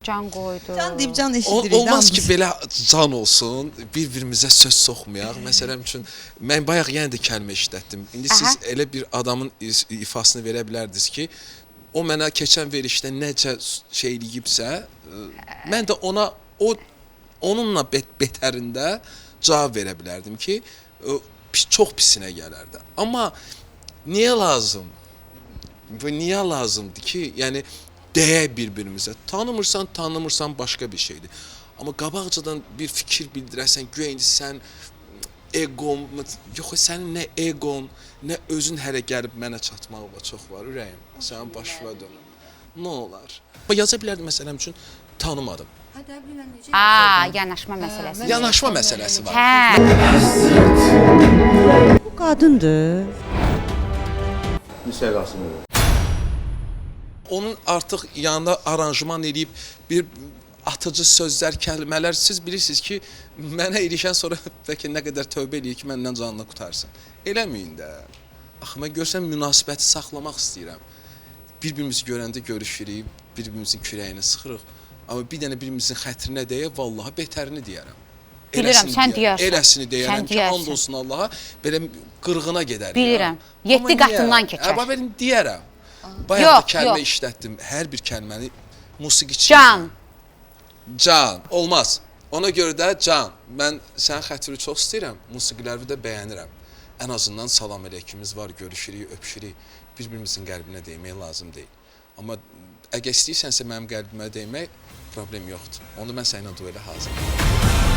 can qoydu. Can deyib can eşidirik. Olmaz ki belə can olsun, bir-birimizə söz soxmayaq. Məsələn üçün, mən bayaq yenə də kəlmə işlətdim. İndi siz elə bir adamın ifasını verə bilərdiniz ki, o mənə keçən verişdə necə şey eləyibsə, mən də onunla betərində cavab verə bilərdim ki, çox pisinə gələrdi. Amma niyə lazım? Və niyə lazımdır ki, yəni deyək bir-birimizə. Tanımırsan başqa bir şeydir. Amma qabaqcadan bir fikir bildirəsən, güya indi sən egon, yox, sənin nə egon, nə özün hələ gəlib mənə çatmağa çox var, ürəyim. Sənin başına dönüm. Nə olar? Yaza bilərdim məsələn üçün, tanımadım. Yanaşma məsələsi. Yanaşma məsələsi var. Bu qadındır. Nisəyə Qasımov. Onun artıq yanında aranjman eləyib bir atıcı sözlər, kəlmələr, siz bilirsiniz ki, mənə ilişən sonra bəlkə nə qədər tövbə eləyir ki, məndən canına qutarsın. Eləməyin də. Axı, mən görsəm münasibəti saxlamaq istəyirəm. Bir-birimizi görəndə görüşürük, bir-birimizin kürəyini sıxırıq. Amma bir dənə birimizin xətrinə deyə, vallaha betərini deyərəm. Bilirəm, sən deyərsən. Eləsini deyərəm ki, and olsun Allaha, belə qırğına gedər. Bilirəm, 7 qatından keçər. Amma mən deyərəm. Bayaq da kəlmə işlətdim. Hər bir kəlməni musiqiçi. Can, olmaz. Ona görə də can, mən sənin xətrini çox istəyirəm, musiqiləri də bəyənirəm. Ən azından salam əleykümüz var, görüşürük, öpüşürük. Bir-birimizin qəlbinə deymək lazım deyil. Amma əgər istəyirsənsə mənim qəlbimə deymək, problem yoxdur. Onu mən səninlə duelə hazırlayım.